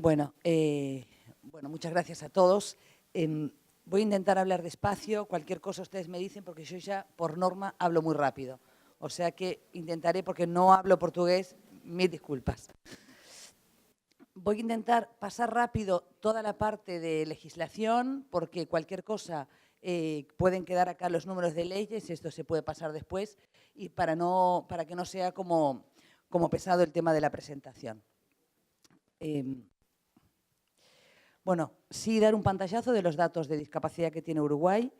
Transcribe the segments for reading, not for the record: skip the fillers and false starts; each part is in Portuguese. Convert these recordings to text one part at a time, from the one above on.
Bueno, muchas gracias a todos. Voy a intentar hablar despacio, cualquier cosa ustedes me dicen, porque yo ya, por norma, hablo muy rápido. O sea que intentaré, porque no hablo portugués, mis disculpas. Voy a intentar pasar rápido toda la parte de legislación, porque cualquier cosa pueden quedar acá los números de leyes, esto se puede pasar después, y para que no sea como pesado el tema de la presentación. Bueno, sí dar un pantallazo de los datos de discapacidad que tiene Uruguay.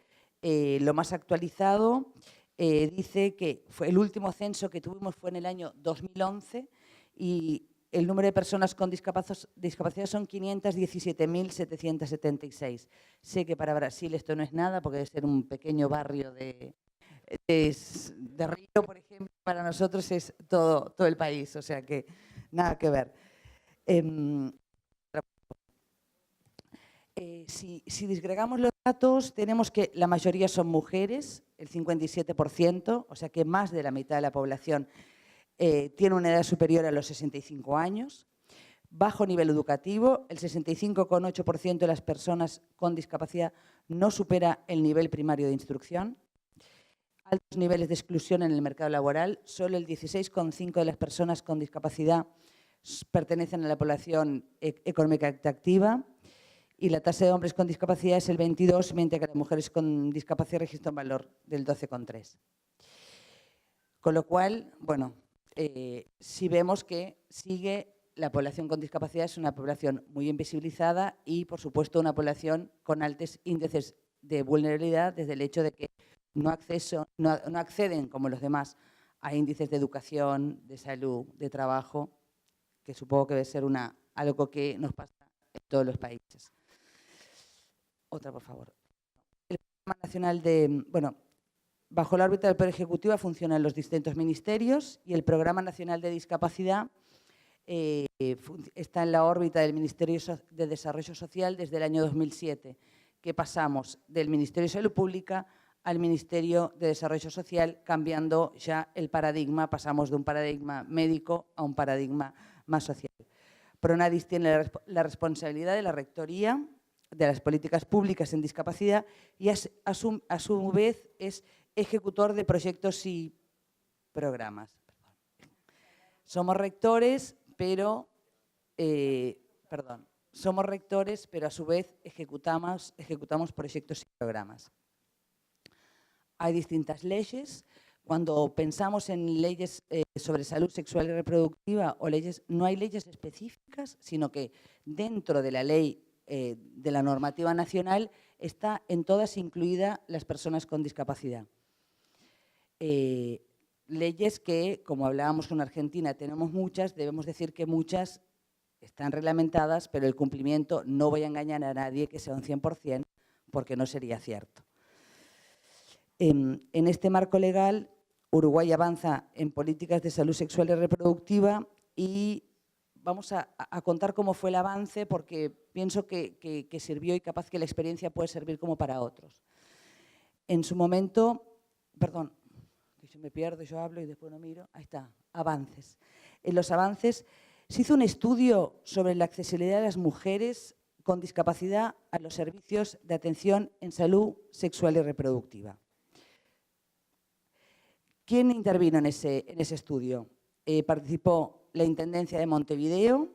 Lo más actualizado dice que el último censo que tuvimos fue en el año 2011 y el número de personas con discapacidad son 517.776. Sé que para Brasil esto no es nada porque debe ser un pequeño barrio de Río, por ejemplo. Para nosotros es todo el país, o sea que nada que ver. Si disgregamos los datos, tenemos que la mayoría son mujeres, el 57%, o sea que más de la mitad de la población tiene una edad superior a los 65 años. Bajo nivel educativo, el 65,8% de las personas con discapacidad no supera el nivel primario de instrucción. Altos niveles de exclusión en el mercado laboral, solo el 16,5% de las personas con discapacidad pertenecen a la población económicamente activa. Y la tasa de hombres con discapacidad es el 22, mientras que las mujeres con discapacidad registran un valor del 12,3. Con lo cual, bueno, si vemos que sigue la población con discapacidad es una población muy invisibilizada y, por supuesto, una población con altos índices de vulnerabilidad desde el hecho de que no acceden, como los demás, a índices de educación, de salud, de trabajo, que supongo que debe ser algo que nos pasa en todos los países. Otra, por favor. El Programa Nacional bajo la órbita del Poder Ejecutivo funcionan los distintos ministerios y el Programa Nacional de Discapacidad está en la órbita del Ministerio de Desarrollo Social desde el año 2007, que pasamos del Ministerio de Salud Pública al Ministerio de Desarrollo Social, cambiando ya el paradigma, pasamos de un paradigma médico a un paradigma más social. Pronadis tiene la responsabilidad de la rectoría de las políticas públicas en discapacidad y a su vez es ejecutor de proyectos y programas. Somos rectores, pero a su vez ejecutamos proyectos y programas. Hay distintas leyes. Cuando pensamos en leyes sobre salud sexual y reproductiva o leyes, no hay leyes específicas, sino que dentro de la ley de la normativa nacional está en todas incluida las personas con discapacidad. Leyes que, como hablábamos con Argentina, tenemos muchas, debemos decir que muchas están reglamentadas, pero el cumplimiento, no voy a engañar a nadie que sea un 100%, porque no sería cierto. En este marco legal, Uruguay avanza en políticas de salud sexual y reproductiva y vamos a contar cómo fue el avance porque pienso que sirvió y capaz que la experiencia puede servir como para otros. En su momento, perdón, que yo me pierdo, yo hablo y después no miro, ahí está, avances. En los avances se hizo un estudio sobre la accesibilidad de las mujeres con discapacidad a los servicios de atención en salud sexual y reproductiva. ¿Quién intervino en ese estudio? Participó la Intendencia de Montevideo,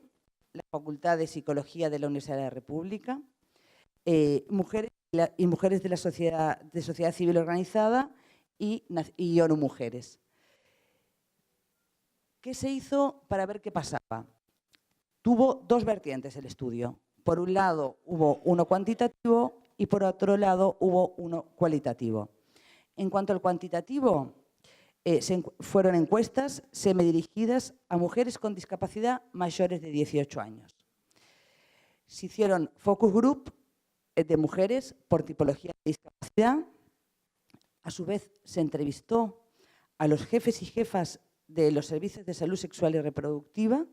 la Facultad de Psicología de la Universidad de la República, mujeres de la sociedad civil organizada y ONU Mujeres. ¿Qué se hizo para ver qué pasaba? Tuvo dos vertientes el estudio. Por un lado hubo uno cuantitativo y por otro lado hubo uno cualitativo. En cuanto al cuantitativo, fueron encuestas semidirigidas a mujeres con discapacidad mayores de 18 años. Se hicieron focus group de mujeres por tipología de discapacidad. A su vez, se entrevistó a los jefes y jefas de los servicios de salud sexual y reproductiva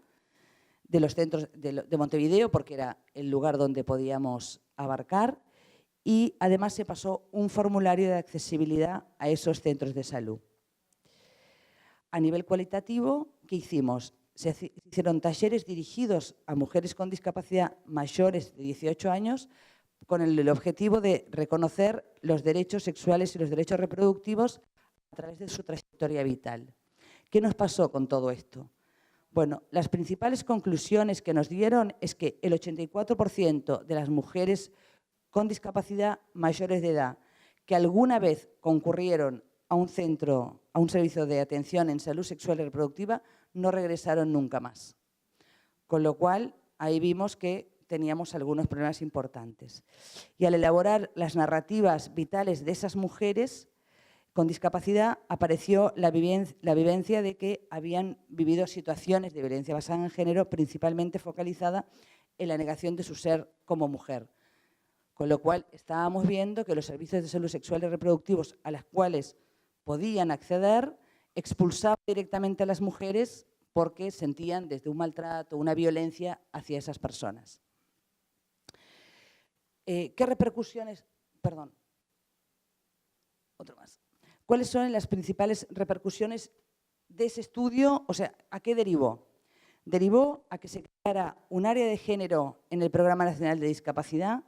de los centros de Montevideo, porque era el lugar donde podíamos abarcar, y además se pasó un formulario de accesibilidad a esos centros de salud. A nivel cualitativo, ¿qué hicimos? se hicieron talleres dirigidos a mujeres con discapacidad mayores de 18 años con el objetivo de reconocer los derechos sexuales y los derechos reproductivos a través de su trayectoria vital. ¿Qué nos pasó con todo esto? Bueno, las principales conclusiones que nos dieron es que el 84% de las mujeres con discapacidad mayores de edad que alguna vez concurrieron a un centro, a un servicio de atención en salud sexual y reproductiva, no regresaron nunca más. Con lo cual, ahí vimos que teníamos algunos problemas importantes. Y al elaborar las narrativas vitales de esas mujeres con discapacidad, apareció la vivencia de que habían vivido situaciones de violencia basada en género, principalmente focalizada en la negación de su ser como mujer. Con lo cual, estábamos viendo que los servicios de salud sexual y reproductivos a las cuales podían acceder expulsaban directamente a las mujeres porque sentían desde un maltrato, una violencia hacia esas personas. ¿Qué repercusiones? Perdón. Otro más. ¿Cuáles son las principales repercusiones de ese estudio? O sea, ¿a qué derivó? Derivó a que se creara un área de género en el Programa Nacional de Discapacidad.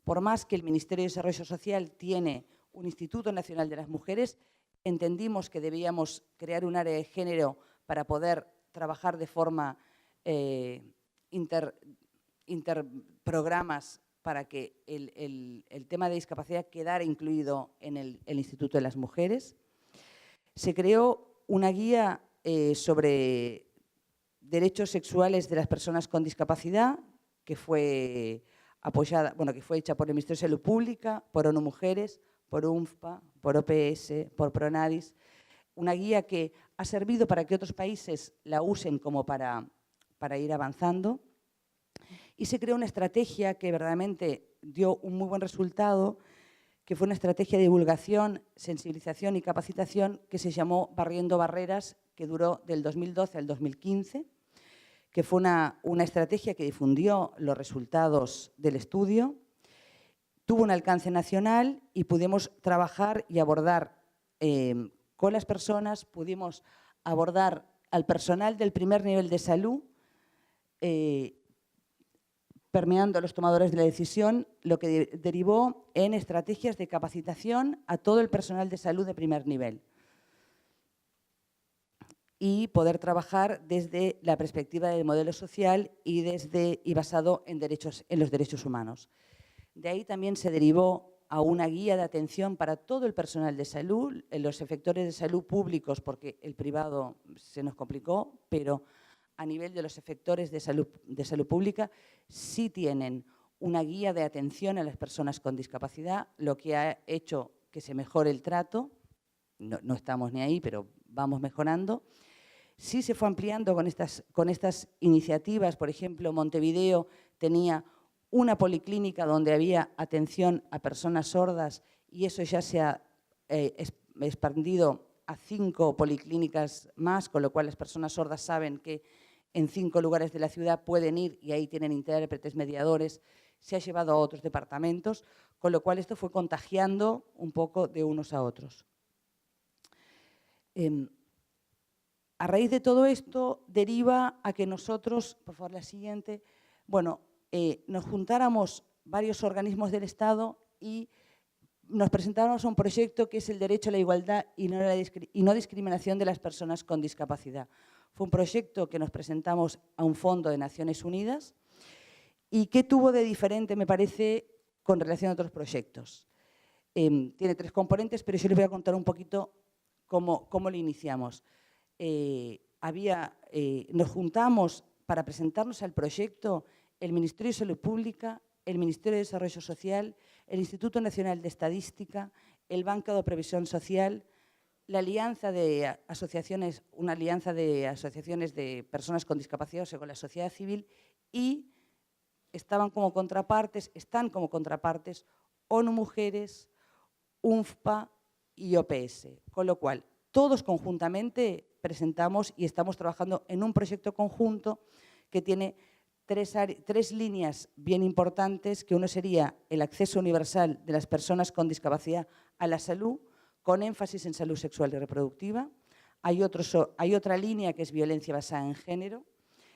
Por más que el Ministerio de Desarrollo Social tiene un Instituto Nacional de las Mujeres, entendimos que debíamos crear un área de género para poder trabajar de forma interprogramas para que el tema de discapacidad quedara incluido en el Instituto de las Mujeres. Se creó una guía sobre derechos sexuales de las personas con discapacidad, que fue apoyada, bueno, que fue hecha por el Ministerio de Salud Pública, por ONU Mujeres, por UNFPA, por OPS, por Pronadis. Una guía que ha servido para que otros países la usen como para ir avanzando. Y se creó una estrategia que verdaderamente dio un muy buen resultado, que fue una estrategia de divulgación, sensibilización y capacitación que se llamó Barriendo Barreras, que duró del 2012 al 2015, que fue una estrategia que difundió los resultados del estudio, tuvo un alcance nacional y pudimos trabajar y abordar con las personas, pudimos abordar al personal del primer nivel de salud, permeando a los tomadores de la decisión, lo que derivó en estrategias de capacitación a todo el personal de salud de primer nivel y poder trabajar desde la perspectiva del modelo social y basado en los derechos humanos. De ahí también se derivó a una guía de atención para todo el personal de salud, los efectores de salud públicos, porque el privado se nos complicó, pero a nivel de los efectores de salud pública sí tienen una guía de atención a las personas con discapacidad, lo que ha hecho que se mejore el trato. No estamos ni ahí, pero vamos mejorando. Sí se fue ampliando con estas iniciativas. Por ejemplo, Montevideo tenía una policlínica donde había atención a personas sordas y eso ya se ha expandido a 5 policlínicas más, con lo cual las personas sordas saben que en 5 lugares de la ciudad pueden ir y ahí tienen intérpretes, mediadores. Se ha llevado a otros departamentos, con lo cual esto fue contagiando un poco de unos a otros. A raíz de todo esto deriva a que nosotros, por favor la siguiente, bueno, nos juntáramos varios organismos del Estado y nos presentáramos a un proyecto que es el derecho a la igualdad y no discriminación de las personas con discapacidad. Fue un proyecto que nos presentamos a un fondo de Naciones Unidas y que tuvo de diferente, me parece, con relación a otros proyectos. Tiene 3 componentes, pero yo les voy a contar un poquito cómo lo iniciamos. Nos juntamos para presentarnos al proyecto el Ministerio de Salud Pública, el Ministerio de Desarrollo Social, el Instituto Nacional de Estadística, el Banco de Previsión Social, la alianza de asociaciones, una alianza de asociaciones de personas con discapacidad, o sea, con la sociedad civil, y están como contrapartes ONU Mujeres, UNFPA y OPS, con lo cual todos conjuntamente presentamos y estamos trabajando en un proyecto conjunto que tiene 3 líneas bien importantes, que uno sería el acceso universal de las personas con discapacidad a la salud, con énfasis en salud sexual y reproductiva, hay otra línea que es violencia basada en género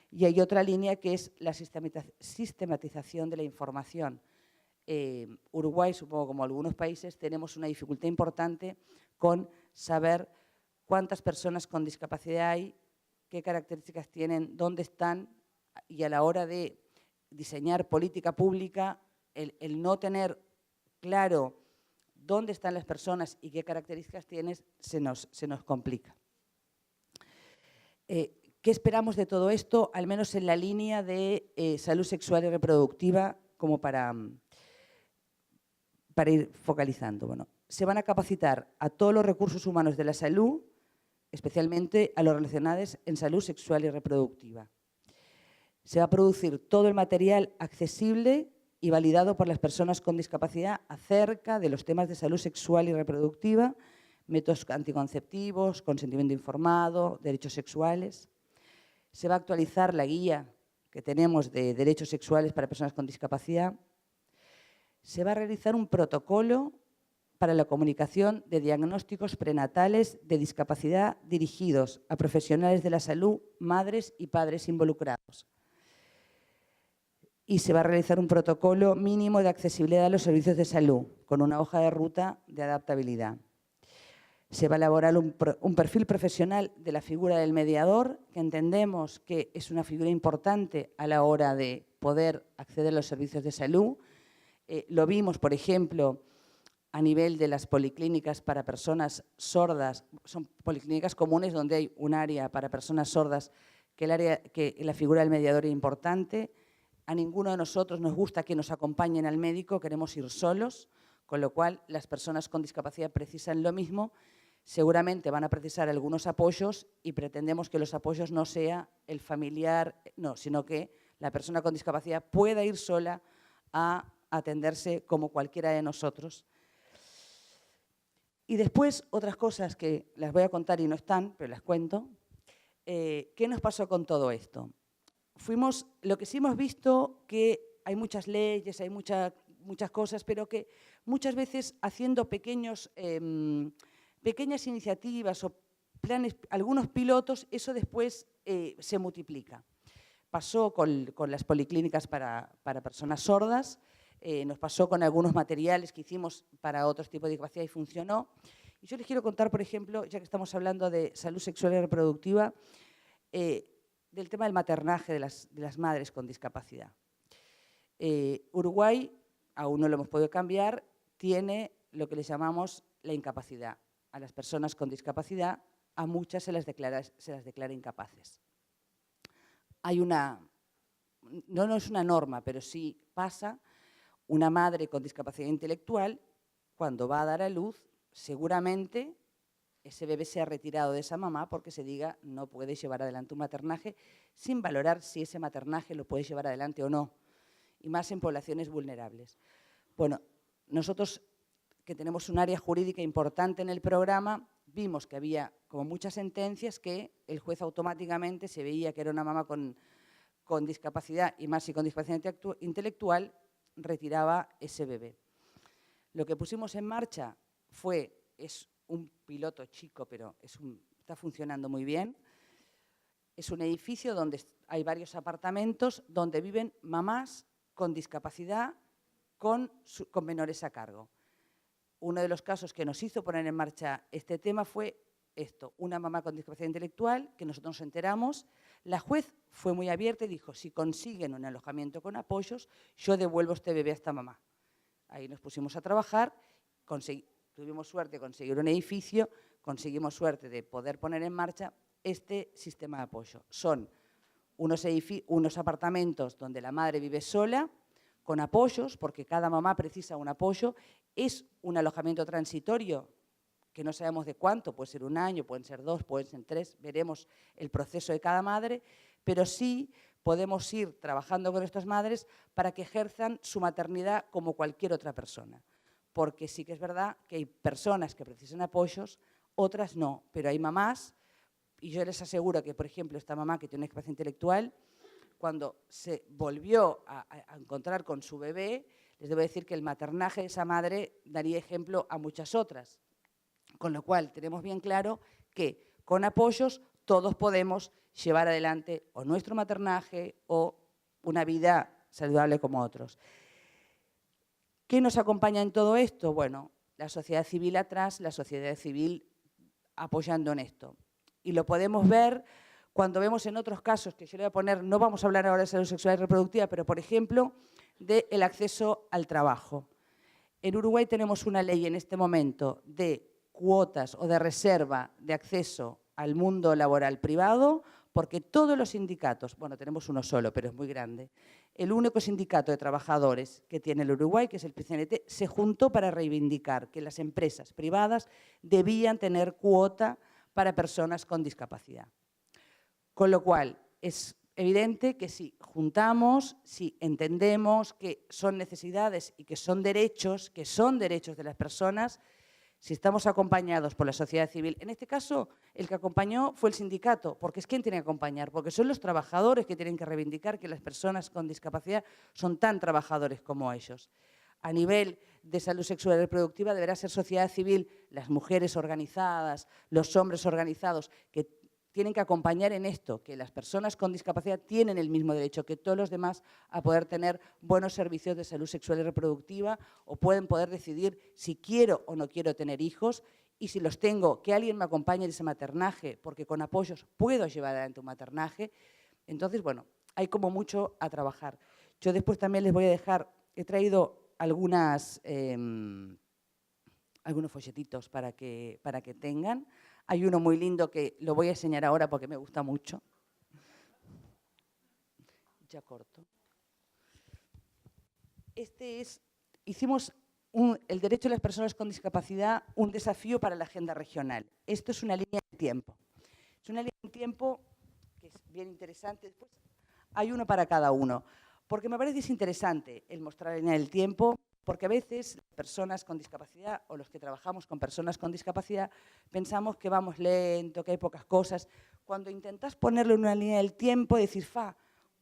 y hay otra línea que es la sistematización de la información. Uruguay, supongo como algunos países, tenemos una dificultad importante con saber cuántas personas con discapacidad hay, qué características tienen, dónde están, y a la hora de diseñar política pública, el no tener claro dónde están las personas y qué características tienen, se nos complica. ¿Qué esperamos de todo esto? Al menos en la línea de salud sexual y reproductiva, como para ir focalizando. Bueno, se van a capacitar a todos los recursos humanos de la salud, especialmente a los relacionados en salud sexual y reproductiva. Se va a producir todo el material accesible y validado por las personas con discapacidad acerca de los temas de salud sexual y reproductiva, métodos anticonceptivos, consentimiento informado, derechos sexuales. Se va a actualizar la guía que tenemos de derechos sexuales para personas con discapacidad. Se va a realizar un protocolo para la comunicación de diagnósticos prenatales de discapacidad dirigidos a profesionales de la salud, madres y padres involucrados. Y se va a realizar un protocolo mínimo de accesibilidad a los servicios de salud, con una hoja de ruta de adaptabilidad. Se va a elaborar un perfil profesional de la figura del mediador, que entendemos que es una figura importante a la hora de poder acceder a los servicios de salud. Lo vimos, por ejemplo, a nivel de las policlínicas para personas sordas. Son policlínicas comunes donde hay un área para personas sordas, que la figura del mediador es importante. A ninguno de nosotros nos gusta que nos acompañen al médico, queremos ir solos, con lo cual las personas con discapacidad precisan lo mismo. Seguramente van a precisar algunos apoyos y pretendemos que los apoyos no sea el familiar, no, sino que la persona con discapacidad pueda ir sola a atenderse como cualquiera de nosotros. Y después, otras cosas que las voy a contar y no están, pero las cuento. ¿Qué nos pasó con todo esto? Lo que sí hemos visto, que hay muchas leyes, hay muchas cosas, pero que muchas veces haciendo pequeñas iniciativas o planes, algunos pilotos, eso después se multiplica. Pasó con las policlínicas para personas sordas, nos pasó con algunos materiales que hicimos para otros tipos de discapacidad y funcionó. Y yo les quiero contar, por ejemplo, ya que estamos hablando de salud sexual y reproductiva, del tema del maternaje de las madres con discapacidad. Uruguay, aún no lo hemos podido cambiar, tiene lo que le llamamos la incapacidad. A las personas con discapacidad, a muchas se las declara incapaces. No es una norma, pero sí pasa. Una madre con discapacidad intelectual, cuando va a dar a luz, seguramente ese bebé se ha retirado de esa mamá porque se diga no puede llevar adelante un maternaje, sin valorar si ese maternaje lo puede llevar adelante o no, y más en poblaciones vulnerables. Bueno, nosotros que tenemos un área jurídica importante en el programa, vimos que había como muchas sentencias que el juez automáticamente se veía que era una mamá con discapacidad, y más si con discapacidad intelectual, retiraba ese bebé. Lo que pusimos en marcha es un piloto chico, pero está funcionando muy bien. Es un edificio donde hay varios apartamentos donde viven mamás con discapacidad con menores a cargo. Uno de los casos que nos hizo poner en marcha este tema fue esto, una mamá con discapacidad intelectual, que nosotros nos enteramos. La juez fue muy abierta y dijo, si consiguen un alojamiento con apoyos, yo devuelvo este bebé a esta mamá. Ahí nos pusimos a trabajar, tuvimos suerte de conseguir un edificio, conseguimos suerte de poder poner en marcha este sistema de apoyo. Son unos apartamentos donde la madre vive sola, con apoyos, porque cada mamá precisa un apoyo. Es un alojamiento transitorio, que no sabemos de cuánto, puede ser 1 año, pueden ser 2, pueden ser 3, veremos el proceso de cada madre, pero sí podemos ir trabajando con estas madres para que ejerzan su maternidad como cualquier otra persona. Porque sí que es verdad que hay personas que precisan apoyos, otras no, pero hay mamás, y yo les aseguro que, por ejemplo, esta mamá que tiene una discapacidad intelectual, cuando se volvió a encontrar con su bebé, les debo decir que el maternaje de esa madre daría ejemplo a muchas otras. Con lo cual, tenemos bien claro que con apoyos todos podemos llevar adelante o nuestro maternaje o una vida saludable como otros. ¿Qué nos acompaña en todo esto? Bueno, la sociedad civil atrás, la sociedad civil apoyando en esto. Y lo podemos ver cuando vemos en otros casos, que yo le voy a poner, no vamos a hablar ahora de salud sexual y reproductiva, pero por ejemplo, del acceso al trabajo. En Uruguay tenemos una ley en este momento de cuotas o de reserva de acceso al mundo laboral privado, porque todos los sindicatos, bueno, tenemos uno solo, pero es muy grande, el único sindicato de trabajadores que tiene el Uruguay, que es el PCNT, se juntó para reivindicar que las empresas privadas debían tener cuota para personas con discapacidad. Con lo cual, es evidente que si juntamos, si entendemos que son necesidades y que son derechos de las personas, si estamos acompañados por la sociedad civil, en este caso el que acompañó fue el sindicato, porque es quien tiene que acompañar, porque son los trabajadores que tienen que reivindicar que las personas con discapacidad son tan trabajadores como ellos. A nivel de salud sexual y reproductiva deberá ser sociedad civil, las mujeres organizadas, los hombres organizados, que tienen que acompañar en esto, que las personas con discapacidad tienen el mismo derecho que todos los demás a poder tener buenos servicios de salud sexual y reproductiva o pueden poder decidir si quiero o no quiero tener hijos y si los tengo, que alguien me acompañe en ese maternaje, porque con apoyos puedo llevar adelante un maternaje. Entonces, bueno, hay como mucho a trabajar. Yo después también les voy a dejar, he traído algunos folletitos para que tengan. Hay uno muy lindo que lo voy a enseñar ahora porque me gusta mucho. Ya corto. Hicimos el derecho de las personas con discapacidad un desafío para la agenda regional. Esto es una línea de tiempo. Es una línea de tiempo que es bien interesante. Después hay uno para cada uno. Porque me parece que es interesante el mostrar la línea del tiempo, porque a veces las personas con discapacidad o los que trabajamos con personas con discapacidad pensamos que vamos lento, que hay pocas cosas. Cuando intentas ponerlo en una línea del tiempo y decir,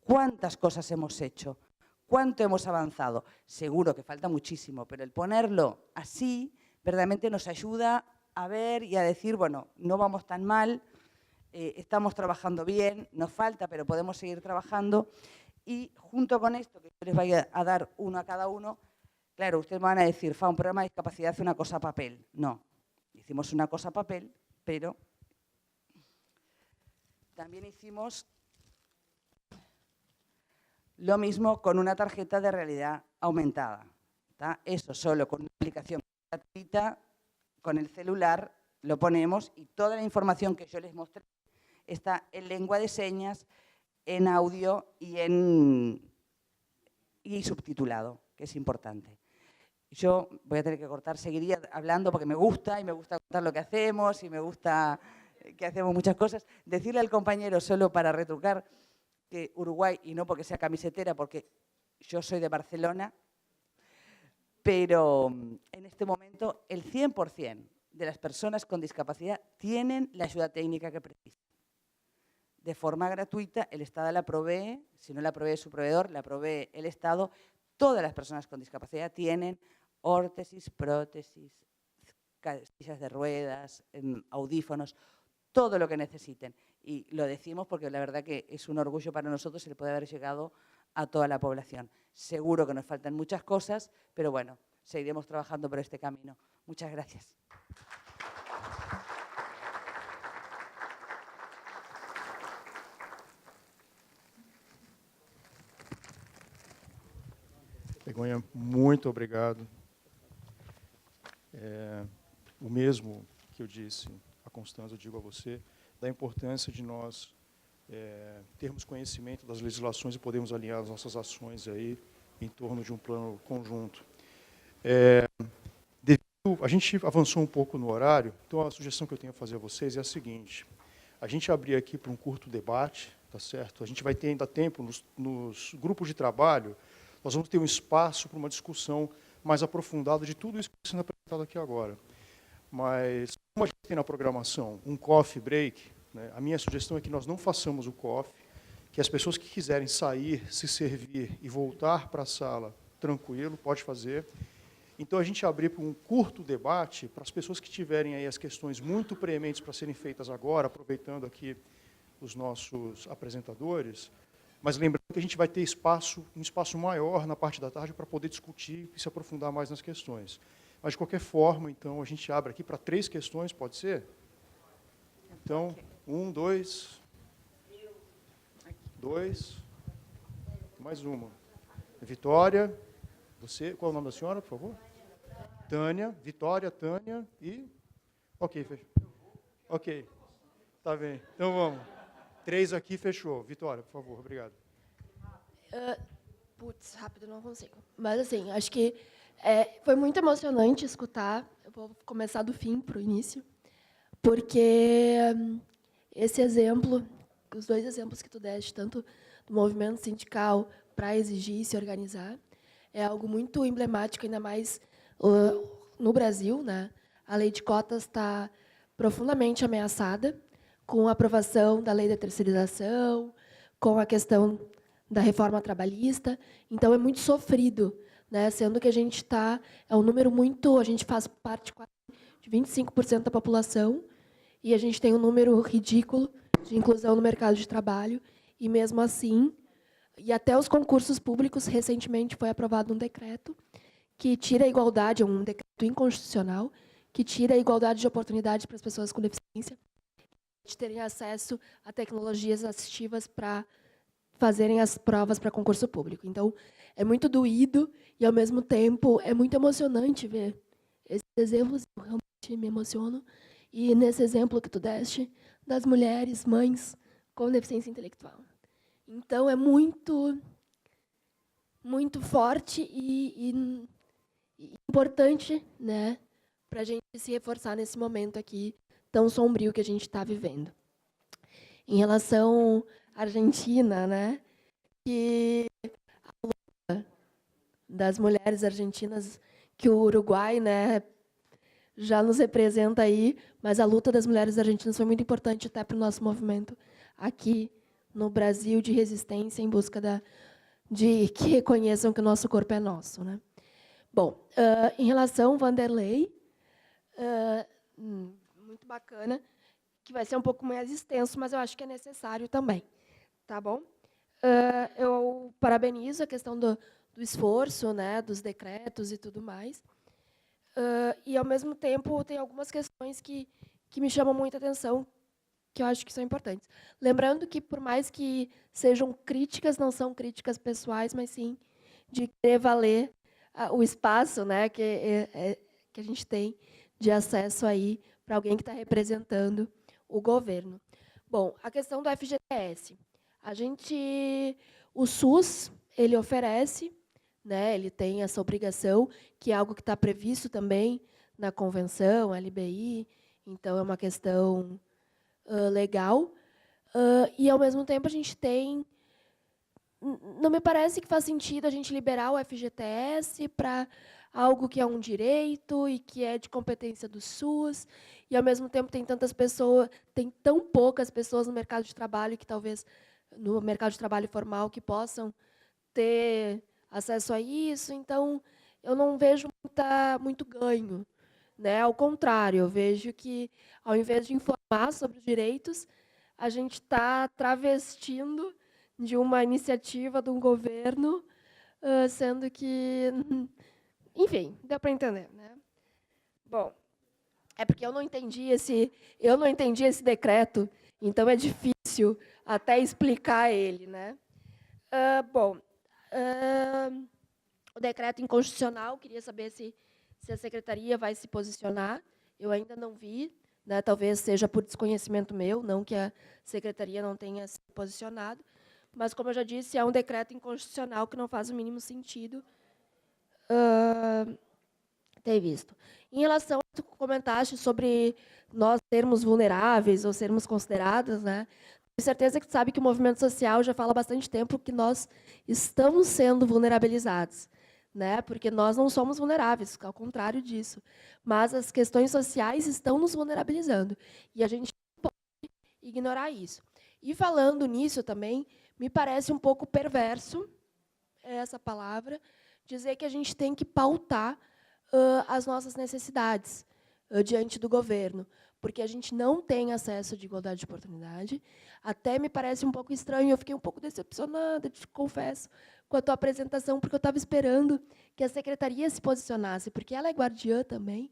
¿cuántas cosas hemos hecho? ¿Cuánto hemos avanzado? Seguro que falta muchísimo, pero el ponerlo así verdaderamente nos ayuda a ver y a decir, bueno, no vamos tan mal, estamos trabajando bien, nos falta, pero podemos seguir trabajando. Y junto con esto, que yo les voy a dar uno a cada uno, claro, ustedes me van a decir, un programa de discapacidad hace una cosa a papel. No, hicimos una cosa a papel, pero también hicimos lo mismo con una tarjeta de realidad aumentada. ¿Tá? Eso solo con una aplicación gratuita, con el celular, lo ponemos y toda la información que yo les mostré está en lengua de señas, en audio y subtitulado, que es importante. Yo voy a tener que cortar, seguiría hablando porque me gusta contar lo que hacemos y me gusta que hacemos muchas cosas. Decirle al compañero, solo para retrucar, que Uruguay, y no porque sea camisetera, porque yo soy de Barcelona, pero en este momento el 100% de las personas con discapacidad tienen la ayuda técnica que precisan. De forma gratuita, el Estado la provee, si no la provee su proveedor, la provee el Estado. Todas las personas con discapacidad tienen órtesis, prótesis, sillas de ruedas, audífonos, todo lo que necesiten. Y lo decimos porque la verdad que es un orgullo para nosotros el poder haber llegado a toda la población. Seguro que nos faltan muchas cosas, pero bueno, seguiremos trabajando por este camino. Muchas gracias. Begonha, muito obrigado. O mesmo que eu disse a Constanza, eu digo a você, da importância de nós termos conhecimento das legislações e podermos alinhar as nossas ações aí em torno de um plano conjunto. A gente avançou um pouco no horário, então a sugestão que eu tenho a fazer a vocês é a seguinte: a gente abrir aqui para um curto debate, tá certo? A gente vai ter ainda tempo nos grupos de trabalho. Nós vamos ter um espaço para uma discussão mais aprofundada de tudo isso que está sendo apresentado aqui agora. Mas, como a gente tem na programação um coffee break, né, a minha sugestão é que nós não façamos o coffee, que as pessoas que quiserem sair, se servir e voltar para a sala tranquilo, pode fazer, Então, a gente abrir para um curto debate, para as pessoas que tiverem aí as questões muito prementes para serem feitas agora, aproveitando aqui os nossos apresentadores, mas lembrando que a gente vai ter um espaço maior na parte da tarde para poder discutir e se aprofundar mais nas questões. Mas, de qualquer forma, então, a gente abre aqui para 3 questões, pode ser? Então, 1, 2, 2, mais uma. Vitória, você, qual é o nome da senhora, por favor? Tânia, Vitória, Tânia e... Ok, fechou. Ok, tá bem. Então, vamos. 3 aqui, fechou. Vitória, por favor, obrigado. Putz, rápido, não consigo. Mas, assim, acho que foi muito emocionante escutar. Eu vou começar do fim para o início, porque esse exemplo, os 2 exemplos que tu deste, tanto do movimento sindical para exigir e se organizar, é algo muito emblemático, ainda mais no Brasil, né? A lei de cotas está profundamente ameaçada com a aprovação da lei da terceirização, com a questão da reforma trabalhista. Então, é muito sofrido, né? Sendo que a gente é um número muito... A gente faz parte quase de 25% da população e a gente tem um número ridículo de inclusão no mercado de trabalho. E, mesmo assim, e até os concursos públicos, recentemente foi aprovado um decreto que tira a igualdade, um decreto inconstitucional, que tira a igualdade de oportunidades para as pessoas com deficiência, de terem acesso a tecnologias assistivas para fazerem as provas para concurso público. Então, é muito doído e, ao mesmo tempo, é muito emocionante ver esses exemplos. Eu realmente me emociono. E, nesse exemplo que tu deste, das mulheres, mães com deficiência intelectual. Então, é muito, muito forte e importante, né, para a gente se reforçar nesse momento aqui tão sombrio que a gente está vivendo. Em relação à Argentina, né, que a luta das mulheres argentinas, que o Uruguai, né, já nos representa aí, mas a luta das mulheres argentinas foi muito importante até para o nosso movimento aqui no Brasil de resistência em busca de que reconheçam que o nosso corpo é nosso, né? Bom, em relação ao Vanderlei, muito bacana, que vai ser um pouco mais extenso, mas eu acho que é necessário também, tá bom? Eu parabenizo a questão do esforço, né, dos decretos e tudo mais, e, ao mesmo tempo, tem algumas questões que me chamam muita atenção, que eu acho que são importantes. Lembrando que, por mais que sejam críticas, não são críticas pessoais, mas sim de querer valer o espaço, né, que a gente tem de acesso aí para alguém que está representando o governo. Bom, a questão do FGTS. O SUS, ele oferece, né, ele tem essa obrigação, que é algo que está previsto também na convenção, LBI, então é uma questão legal. E, ao mesmo tempo, a gente tem... Não me parece que faz sentido a gente liberar o FGTS para algo que é um direito e que é de competência do SUS, e, ao mesmo tempo, tem tão poucas pessoas no mercado de trabalho, que talvez no mercado de trabalho formal, que possam ter acesso a isso. Então, eu não vejo muito ganho, né? Ao contrário, eu vejo que, ao invés de informar sobre os direitos, a gente está travestindo de uma iniciativa de um governo, sendo que... Enfim, deu para entender, né? Bom, é porque eu não entendi esse decreto, então é difícil até explicar ele, né? Bom, o decreto inconstitucional, queria saber se a secretaria vai se posicionar. Eu ainda não vi, né? Talvez seja por desconhecimento meu, não que a secretaria não tenha se posicionado, mas, como eu já disse, é um decreto inconstitucional que não faz o mínimo sentido ter visto. Em relação ao que tu comentaste sobre nós sermos vulneráveis ou sermos consideradas, né? Tenho certeza que tu sabe que o movimento social já fala há bastante tempo que nós estamos sendo vulnerabilizados, né? Porque nós não somos vulneráveis, ao contrário disso. Mas as questões sociais estão nos vulnerabilizando. E a gente não pode ignorar isso. E, falando nisso também, me parece um pouco perverso essa palavra, dizer que a gente tem que pautar as nossas necessidades diante do governo, porque a gente não tem acesso de igualdade de oportunidade. Até me parece um pouco estranho, eu fiquei um pouco decepcionada, te confesso, com a tua apresentação, porque eu estava esperando que a secretaria se posicionasse, porque ela é guardiã também,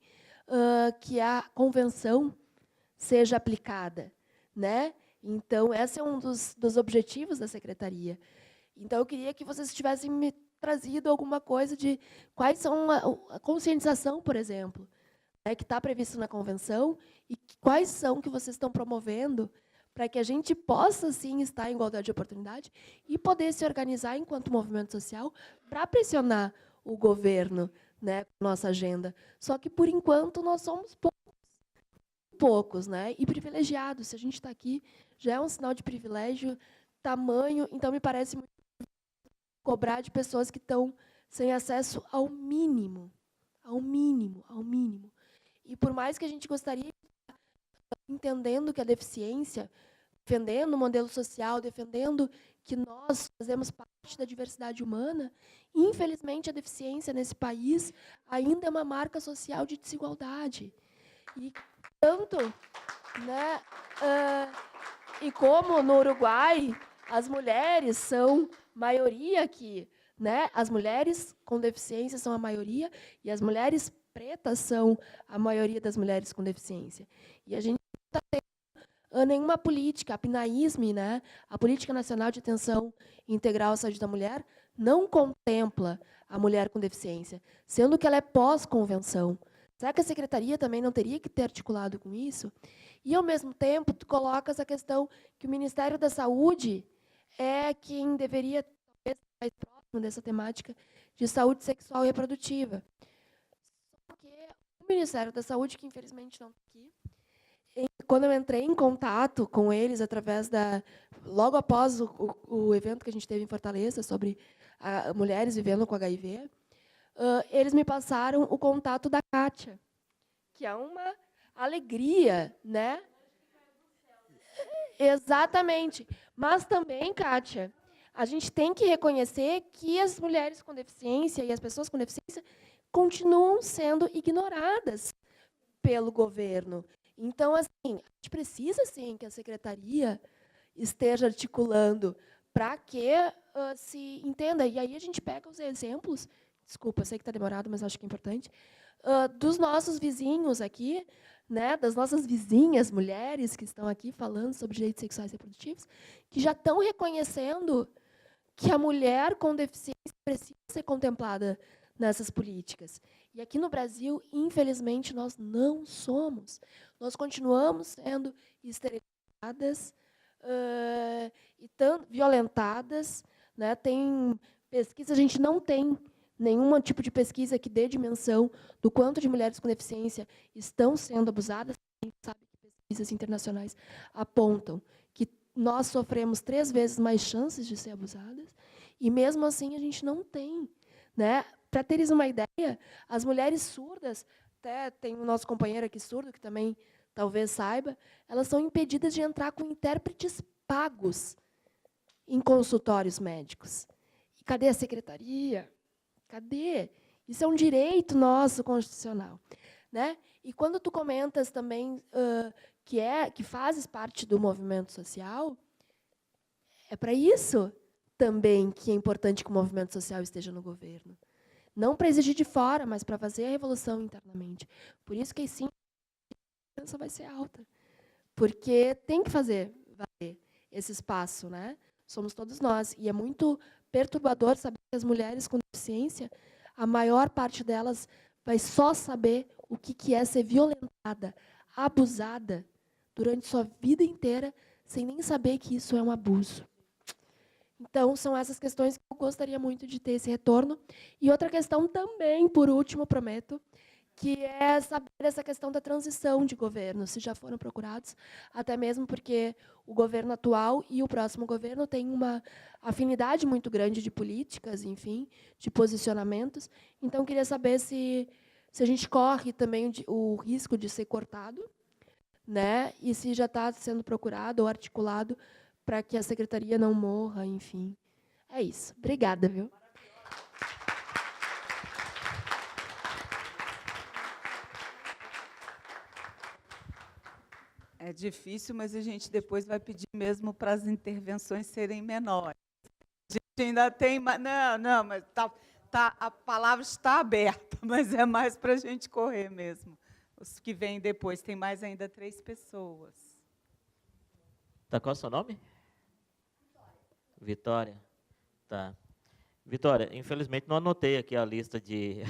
que a convenção seja aplicada, né? Então, esse é um dos objetivos da secretaria. Então, eu queria que vocês tivessem me trazido alguma coisa de quais são a conscientização, por exemplo, que está previsto na convenção, e quais são que vocês estão promovendo para que a gente possa, sim, estar em igualdade de oportunidade e poder se organizar enquanto movimento social para pressionar o governo, né, com nossa agenda. Só que, por enquanto, nós somos poucos, né, e privilegiados. Se a gente está aqui, já é um sinal de privilégio tamanho, então me parece muito cobrar de pessoas que estão sem acesso ao mínimo, ao mínimo, ao mínimo. E por mais que a gente gostaria, entendendo que a deficiência, defendendo o modelo social, defendendo que nós fazemos parte da diversidade humana, infelizmente a deficiência nesse país ainda é uma marca social de desigualdade. E tanto, né, e como no Uruguai as mulheres são maioria aqui, né? As mulheres com deficiência são a maioria e as mulheres pretas são a maioria das mulheres com deficiência. E a gente não está tendo nenhuma política, a PNAISM, né? A Política Nacional de Atenção Integral à Saúde da Mulher, não contempla a mulher com deficiência, sendo que ela é pós-convenção. Será que a secretaria também não teria que ter articulado com isso? E, ao mesmo tempo, tu colocas a questão que o Ministério da Saúde é quem deveria, talvez, estar mais próximo dessa temática de saúde sexual e reprodutiva. Só que o Ministério da Saúde, que infelizmente não está aqui, quando eu entrei em contato com eles, através logo após o evento que a gente teve em Fortaleza, sobre mulheres vivendo com HIV, eles me passaram o contato da Kátia, que é uma alegria, né? Exatamente. Mas também, Kátia, a gente tem que reconhecer que as mulheres com deficiência e as pessoas com deficiência continuam sendo ignoradas pelo governo. Então, assim, a gente precisa, sim, que a secretaria esteja articulando para que se entenda. E aí a gente pega os exemplos, desculpa, sei que está demorado, mas acho que é importante, dos nossos vizinhos aqui, né, das nossas vizinhas mulheres que estão aqui falando sobre direitos sexuais e reprodutivos, que já estão reconhecendo que a mulher com deficiência precisa ser contemplada nessas políticas. E aqui no Brasil, infelizmente, nós não somos. Nós continuamos sendo esterilizadas e violentadas. Né? Tem pesquisa, a gente não tem nenhum tipo de pesquisa que dê dimensão do quanto de mulheres com deficiência estão sendo abusadas. A gente sabe que pesquisas internacionais apontam que nós sofremos 3 vezes mais chances de ser abusadas, e mesmo assim a gente não tem. Né? Para teres uma ideia, as mulheres surdas, até tem o nosso companheiro aqui surdo, que também talvez saiba, elas são impedidas de entrar com intérpretes pagos em consultórios médicos. E cadê a secretaria? Cadê? Isso é um direito nosso constitucional. Né? E quando tu comentas também que fazes parte do movimento social, é para isso também que é importante que o movimento social esteja no governo. Não para exigir de fora, mas para fazer a revolução internamente. Por isso que, sim, a diferença vai ser alta. Porque tem que fazer valer esse espaço. Né? Somos todos nós. E é muito perturbador saber que as mulheres com deficiência, a maior parte delas vai só saber o que é ser violentada, abusada, durante sua vida inteira, sem nem saber que isso é um abuso. Então, são essas questões que eu gostaria muito de ter esse retorno. E outra questão também, por último, prometo, que é saber essa questão da transição de governo, se já foram procurados, até mesmo porque o governo atual e o próximo governo têm uma afinidade muito grande de políticas, enfim, de posicionamentos. Então, queria saber se a gente corre também o risco de ser cortado, né? E se já está sendo procurado ou articulado para que a secretaria não morra, enfim. É isso. Obrigada, viu? É difícil, mas a gente depois vai pedir mesmo para as intervenções serem menores. A gente ainda tem... Não, mas a palavra está aberta, mas é mais para a gente correr mesmo. Os que vêm depois, tem mais ainda 3 pessoas. Tá, qual é o seu nome? Vitória. Tá. Vitória, infelizmente não anotei aqui a lista de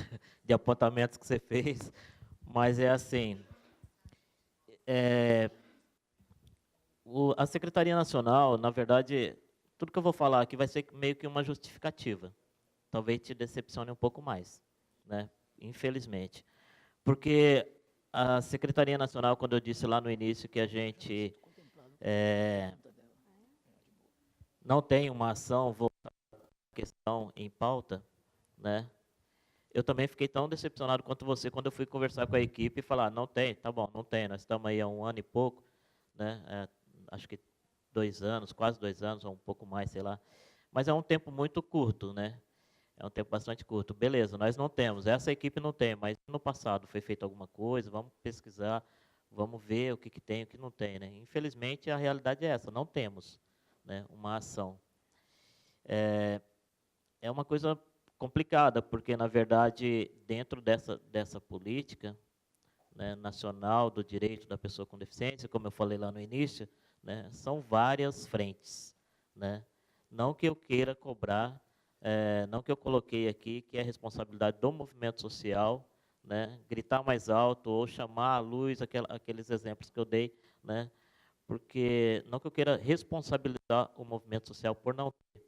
apontamentos que você fez, mas é assim, a Secretaria Nacional, na verdade, tudo que eu vou falar aqui vai ser meio que uma justificativa. Talvez te decepcione um pouco mais, né? Infelizmente. Porque a Secretaria Nacional, quando eu disse lá no início que a gente não tem uma ação voltada à questão em pauta, né? Eu também fiquei tão decepcionado quanto você quando eu fui conversar com a equipe e falar, não tem, tá bom, não tem, nós estamos aí há 1 ano e pouco, né? Acho que 2 anos, quase 2 anos, ou um pouco mais, sei lá. Mas é um tempo muito curto, né? É um tempo bastante curto. Beleza, nós não temos, essa equipe não tem, mas no passado foi feita alguma coisa, vamos pesquisar, vamos ver o que tem e o que não tem, né? Infelizmente, a realidade é essa, não temos, né, uma ação. É uma coisa complicada, porque, na verdade, dentro dessa política, né, nacional do direito da pessoa com deficiência, como eu falei lá no início, né, são várias frentes, né? Não que eu queira cobrar, não que eu coloquei aqui que é responsabilidade do movimento social, né, gritar mais alto ou chamar à luz aqueles exemplos que eu dei, né, porque não que eu queira responsabilizar o movimento social por não ter.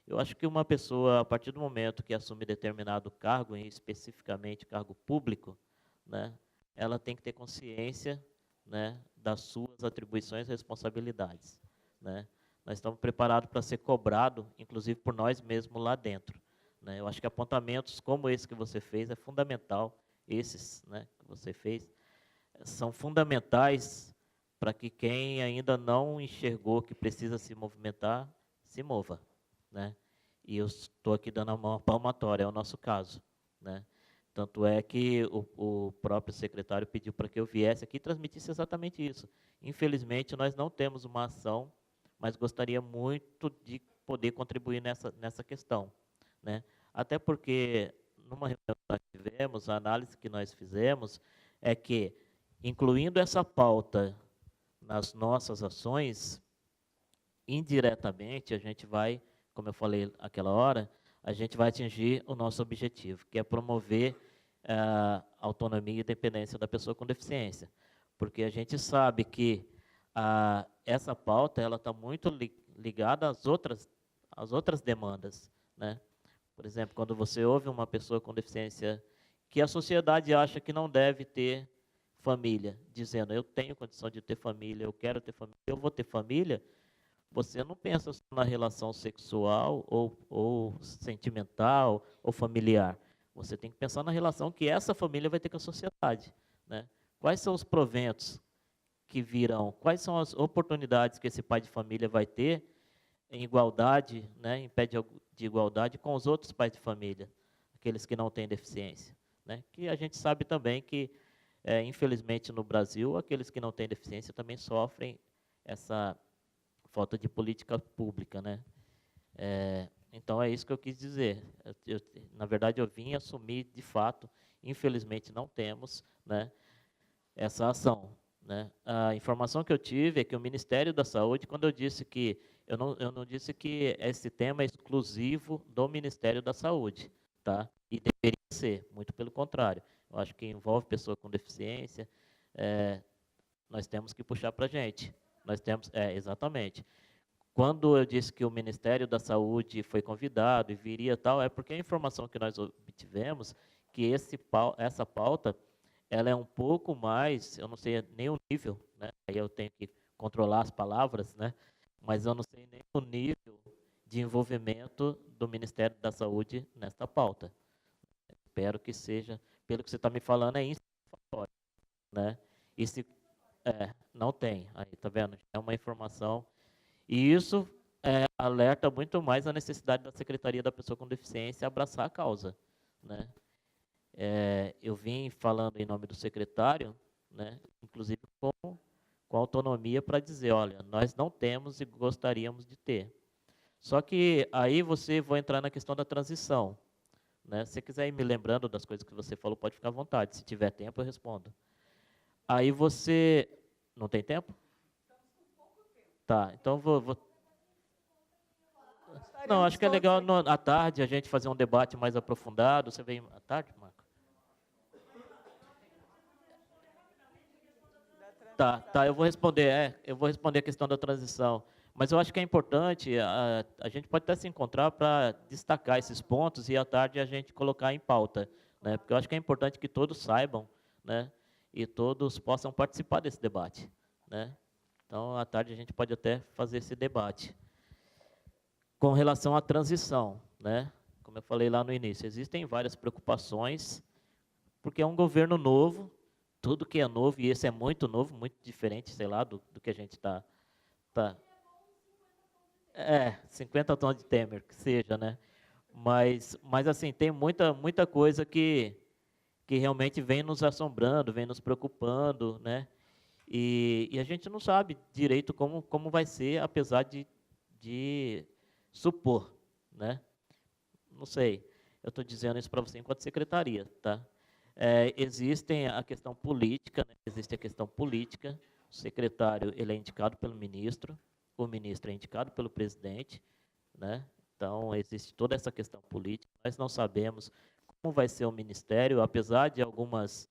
Eu acho que uma pessoa, a partir do momento que assume determinado cargo, e especificamente cargo público, né, ela tem que ter consciência, né, das suas atribuições e responsabilidades, né. Nós estamos preparados para ser cobrado, inclusive por nós mesmos lá dentro, né. Eu acho que apontamentos como esse que você fez é fundamental, esses, né, que você fez, são fundamentais para que quem ainda não enxergou que precisa se movimentar, se mova, né. E eu estou aqui dando a mão palmatória, é o nosso caso, né. Tanto é que o próprio secretário pediu para que eu viesse aqui e transmitisse exatamente isso. Infelizmente, nós não temos uma ação, mas gostaria muito de poder contribuir nessa questão, né. Até porque, numa reunião que nós tivemos, a análise que nós fizemos é que, incluindo essa pauta nas nossas ações, indiretamente, a gente vai, como eu falei aquela hora, a gente vai atingir o nosso objetivo, que é promover a autonomia e independência da pessoa com deficiência. Porque a gente sabe que essa pauta está muito ligada às outras demandas, né? Por exemplo, quando você ouve uma pessoa com deficiência que a sociedade acha que não deve ter família, dizendo, eu tenho condição de ter família, eu quero ter família, eu vou ter família, você não pensa só na relação sexual ou sentimental ou familiar. Você tem que pensar na relação que essa família vai ter com a sociedade, né? Quais são os proventos que virão? Quais são as oportunidades que esse pai de família vai ter em igualdade, né, em pé de igualdade com os outros pais de família, aqueles que não têm deficiência, né? Que a gente sabe também que, infelizmente, no Brasil, aqueles que não têm deficiência também sofrem essa falta de política pública, né? Então, é isso que eu quis dizer. Na verdade, eu vim assumir, de fato, infelizmente não temos, né, essa ação, né? A informação que eu tive é que o Ministério da Saúde, quando eu disse que, eu não disse que esse tema é exclusivo do Ministério da Saúde, tá? E deveria ser, muito pelo contrário. Eu acho que envolve pessoa com deficiência, nós temos que puxar para a gente. Nós temos, exatamente. Quando eu disse que o Ministério da Saúde foi convidado e viria tal, é porque a informação que nós obtivemos, que essa pauta, ela é um pouco mais, eu não sei nem o nível, né? Aí eu tenho que controlar as palavras, né? Mas eu não sei nem o nível de envolvimento do Ministério da Saúde nesta pauta. Espero que seja, pelo que você está me falando, é isso, né? E se não tem, aí tá vendo? É uma informação, e isso alerta muito mais a necessidade da Secretaria da Pessoa com Deficiência abraçar a causa, né? Eu vim falando em nome do secretário, né? Inclusive com autonomia para dizer, olha, nós não temos e gostaríamos de ter. Só que aí vou entrar na questão da transição. Né? Se você quiser ir me lembrando das coisas que você falou, pode ficar à vontade. Se tiver tempo, eu respondo. Aí você... Não tem tempo? Tá, então vou... Não, acho que é legal à tarde a gente fazer um debate mais aprofundado. Você vem à tarde, Marco? Tá, eu vou responder a questão da transição. Mas eu acho que é importante, a gente pode até se encontrar para destacar esses pontos e à tarde a gente colocar em pauta, né? Porque eu acho que é importante que todos saibam, né? E todos possam participar desse debate, né? Então, à tarde a gente pode até fazer esse debate. Com relação à transição, né? Como eu falei lá no início, existem várias preocupações, porque é um governo novo, tudo que é novo, e esse é muito novo, muito diferente, sei lá, do que a gente está... 50 tons de Temer, que seja, né? Mas assim, tem muita coisa que realmente vem nos assombrando, vem nos preocupando, né? E a gente não sabe direito como vai ser, apesar de supor, né? Não sei, eu estou dizendo isso para você enquanto secretaria, tá? Existem a questão política, né? Existe a questão política, o secretário ele é indicado pelo ministro, o ministro é indicado pelo presidente, né? Então, existe toda essa questão política. Nós não sabemos como vai ser o ministério, apesar de algumas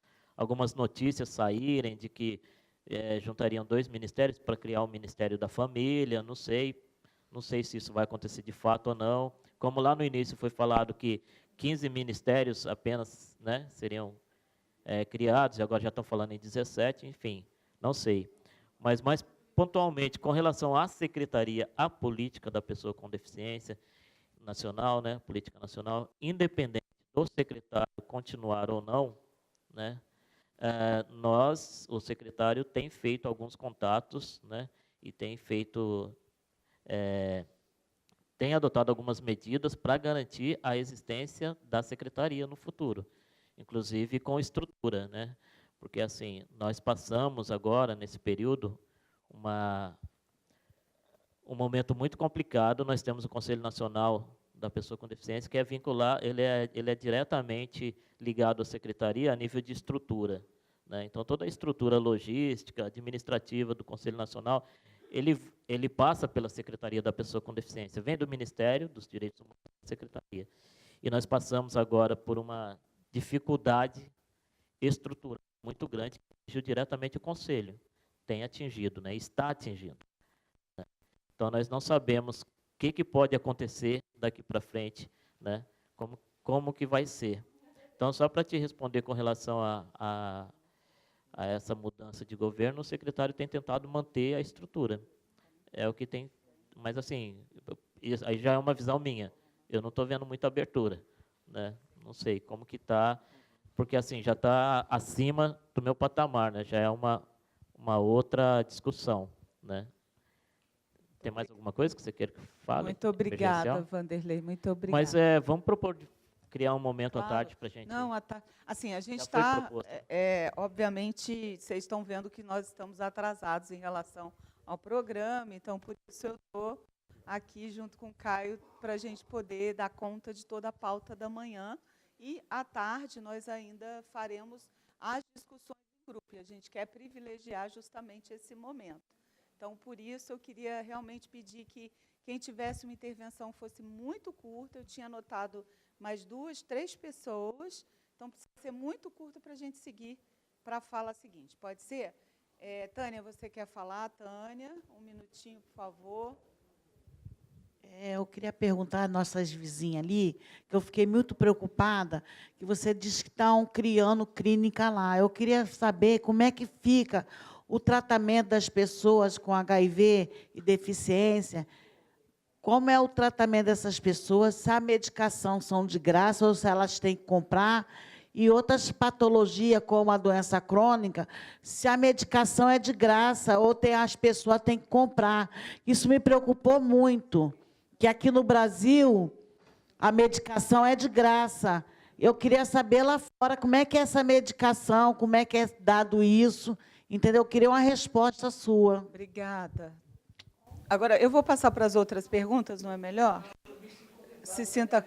notícias saírem de que juntariam 2 ministérios para criar o Ministério da Família, não sei se isso vai acontecer de fato ou não. Como lá no início foi falado que 15 ministérios apenas, né, seriam criados, e agora já estão falando em 17, enfim, não sei. Mas mais pontualmente, com relação à secretaria, à política da pessoa com deficiência nacional, né, política nacional, independente do secretário continuar ou não, né, o secretário tem feito alguns contatos, né, e tem adotado algumas medidas para garantir a existência da secretaria no futuro, inclusive com estrutura, né, porque assim, nós passamos agora, nesse período, um momento muito complicado. Nós temos o Conselho Nacional da Pessoa com Deficiência, que é vincular, ele é diretamente ligado à secretaria a nível de estrutura, né? Então, toda a estrutura logística, administrativa do Conselho Nacional, ele passa pela Secretaria da Pessoa com Deficiência, vem do Ministério dos Direitos Humanos da Secretaria. E nós passamos agora por uma dificuldade estrutural muito grande, que atingiu diretamente o Conselho. Tem atingido, né? Está atingindo. Né? Então, nós não sabemos o que pode acontecer daqui para frente, né? Como que vai ser. Então, só para te responder com relação a essa mudança de governo, o secretário tem tentado manter a estrutura. É o que tem, mas assim, aí já é uma visão minha. Eu não estou vendo muita abertura, né? Não sei como que está, porque assim, já está acima do meu patamar, né? Já é uma outra discussão, né? Tem mais alguma coisa que você queira que eu fale? Muito obrigada, Vanderlei, muito obrigada. Mas vamos propor criar um momento à tarde para a gente... Não, assim, a gente está... obviamente, vocês estão vendo que nós estamos atrasados em relação ao programa, então, por isso eu estou aqui junto com o Caio para a gente poder dar conta de toda a pauta da manhã. E, à tarde, nós ainda faremos as discussões em grupo, e a gente quer privilegiar justamente esse momento. Então, por isso, eu queria realmente pedir que quem tivesse uma intervenção fosse muito curta. Eu tinha anotado mais 2, 3 pessoas, então precisa ser muito curto para a gente seguir para a fala seguinte. Pode ser? Tânia, você quer falar? Tânia, um minutinho, por favor. Eu queria perguntar às nossas vizinhas ali, que eu fiquei muito preocupada, que você disse que estão criando clínica lá. Eu queria saber como é que fica o tratamento das pessoas com HIV e deficiência. Como é o tratamento dessas pessoas, se a medicação são de graça ou se elas têm que comprar, e outras patologias, como a doença crônica, se a medicação é de graça ou as pessoas têm que comprar. Isso me preocupou muito, que aqui no Brasil a medicação é de graça. Eu queria saber lá fora como é que é essa medicação, como é que é dado isso, Entendeu? Eu queria uma resposta sua. Obrigada. Agora, eu vou passar para as outras perguntas, não é melhor? Se sinta...